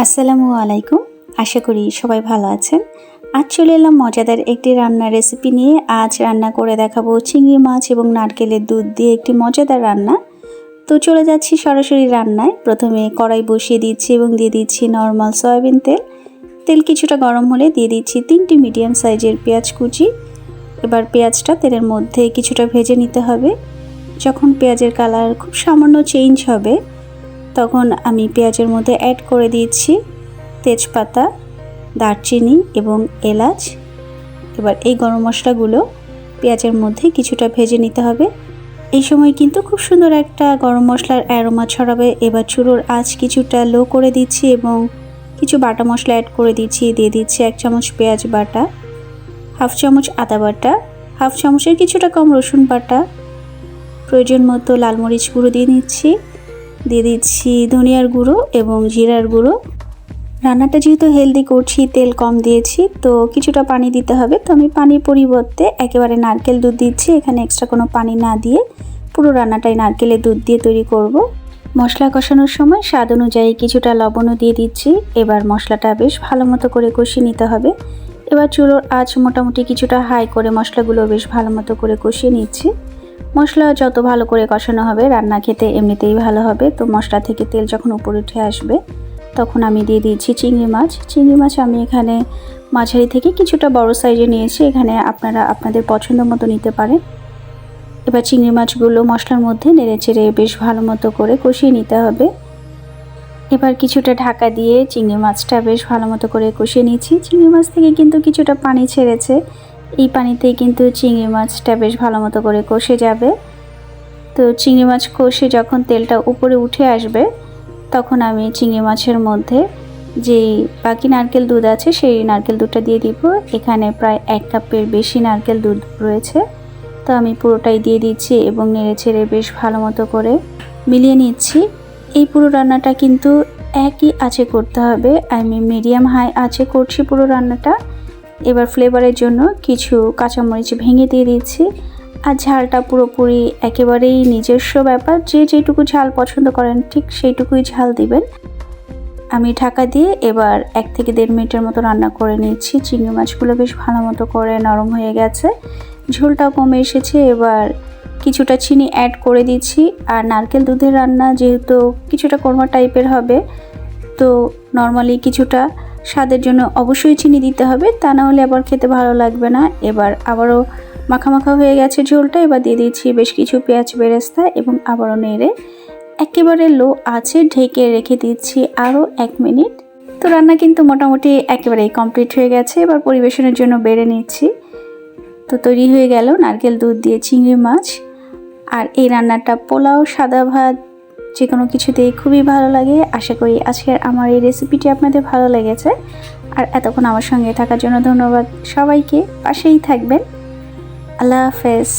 আসসালামু আলাইকুম। আশা করি সবাই ভালো আছেন। আজ চলে এলাম মজাদার একটি রান্নার রেসিপি নিয়ে। আজ রান্না করে দেখাবো চিংড়ি মাছ এবং নারকেলের দুধ দিয়ে একটি মজাদার রান্না। তো চলে যাচ্ছি সরাসরি রান্নায়। প্রথমে কড়াই বসিয়ে দিচ্ছি এবং দিয়ে দিচ্ছি নর্মাল সয়াবিন তেল। তেল কিছুটা গরম হলে দিয়ে দিচ্ছি 3টি মিডিয়াম সাইজের পেঁয়াজ কুচি। এবার পেঁয়াজটা তেলের মধ্যে কিছুটা ভেজে নিতে হবে। যখন পেঁয়াজের কালার খুব সামান্য চেঞ্জ হবে তখন আমি পেঁয়াজের মধ্যে অ্যাড করে দিচ্ছি তেজপাতা, দারচিনি এবং এলাচ। এবার এই গরম মশলাগুলো পেঁয়াজের মধ্যে কিছুটা ভেজে নিতে হবে। এই সময় কিন্তু খুব সুন্দর একটা গরম মশলার অ্যারোমা ছড়াবে। এবার চুলোর আঁচ কিছুটা লো করে দিচ্ছি এবং কিছু বাটা মশলা অ্যাড করে দিচ্ছি। দিয়ে দিচ্ছি 1 চামচ পেঁয়াজ বাটা, হাফ চামচ আদা বাটা, হাফ চামচের কিছুটা কম রসুন বাটা, প্রয়োজন মতো লাল মরিচ গুঁড়ো দিয়ে নিচ্ছি। দিয়ে দিচ্ছি ধনিয়ার গুঁড়ো এবং জিরার গুঁড়ো। রান্নাটা যেহেতু হেলদি করছি, তেল কম দিয়েছি, তো কিছুটা পানি দিতে হবে। তো আমি পানির পরিবর্তে একেবারে নারকেল দুধ দিচ্ছি। এখানে এক্সট্রা কোনো পানি না দিয়ে পুরো রান্নাটাই নারকেলের দুধ দিয়ে তৈরি করব। মশলা কষানোর সময় স্বাদ অনুযায়ী কিছুটা লবণও দিয়ে দিচ্ছি। এবার মশলাটা বেশ ভালো মতো করে কষিয়ে নিতে হবে। এবার চুলোর আঁচ মোটামুটি কিছুটা হাই করে মশলাগুলো বেশ ভালো মতো করে কষিয়ে নিচ্ছি। মশলা যত ভালো করে কষানো হবে রান্না খেতে এমনিতেই ভালো হবে। তো মশলা থেকে তেল যখন উপরে উঠে আসবে তখন আমি দিয়ে দিচ্ছি চিংড়ি মাছ। চিংড়ি মাছ আমি এখানে মাঝারি থেকে কিছুটা বড় সাইজে নিয়েছি। এখানে আপনারা আপনাদের পছন্দ মতো নিতে পারেন। এবার চিংড়ি মাছগুলো মশলার মধ্যে নেড়েচেড়ে বেশ ভালো মতো করে কষিয়ে নিতে হবে। এবার কিছুটা ঢাকা দিয়ে চিংড়ি মাছটা বেশ ভালো মতো করে কষিয়ে নিচ্ছি। চিংড়ি মাছ থেকে কিন্তু কিছুটা পানি ছেড়েছে। এই পানিতেই কিন্তু চিংড়ি মাছটা বেশ ভালো মতো করে কষে যাবে। তো চিংড়ি মাছ কষে যখন তেলটা উপরে উঠে আসবে তখন আমি চিংড়ি মাছের মধ্যে যে বাকি নারকেল দুধ আছে সেই নারকেল দুধটা দিয়ে দিব। এখানে প্রায় 1 কাপের বেশি নারকেল দুধ রয়েছে। তো আমি পুরোটাই দিয়ে দিচ্ছি এবং নেড়েচেড়ে বেশ ভালো মতো করে মিলিয়ে নিচ্ছি। এই পুরো রান্নাটা কিন্তু একই আঁচে করতে হবে। আমি মিডিয়াম হাই আঁচে করছি পুরো রান্নাটা। এবার ফ্লেভারের জন্য কিছু কাঁচামরিচ ভেঙে দিয়ে দিচ্ছি। আর ঝালটা পুরোপুরি একেবারেই নিজস্ব ব্যাপার। যে যেটুকু ঝাল পছন্দ করেন ঠিক সেইটুকুই ঝাল দিবেন। আমি ঢাকা দিয়ে এবার 1 থেকে 1.5 মিনিটের মতো রান্না করে নিচ্ছি। চিংড়ি মাছগুলো বেশ ভালো মতো করে নরম হয়ে গেছে, ঝোলটাও কমে এসেছে। এবার কিছুটা চিনি অ্যাড করে দিচ্ছি। আর নারকেল দুধের রান্না যেহেতু কিছুটা কোরমা টাইপের হবে, তো নর্মালি কিছুটা স্বাদের জন্য অবশ্যই চিনি দিতে হবে, তা না হলে আবার খেতে ভালো লাগবে না। এবার আবারও মাখা মাখা হয়ে গেছে ঝোলটা। এবার দিয়ে দিচ্ছি বেশ কিছু পেঁয়াজ বেরেস্তা এবং আবারও নেড়ে একেবারে লো আঁচে ঢেকে রেখে দিচ্ছি আরও 1 মিনিট। তো রান্না কিন্তু মোটামুটি একেবারেই কমপ্লিট হয়ে গেছে। এবার পরিবেশনের জন্য বেড়ে নিচ্ছি। তো তৈরি হয়ে গেল নারকেল দুধ দিয়ে চিংড়ি মাছ। আর এই রান্নাটা পোলাও, সাদা ভাত যে কোনো কিছুতেই খুবই ভালো লাগে। আশা করি আজকের আমার এই রেসিপিটি আপনাদের ভালো লেগেছে। আর এতক্ষণ আমার সঙ্গে থাকার জন্য ধন্যবাদ সবাইকে। পাশেই থাকবেন। আল্লাহ হাফেজ।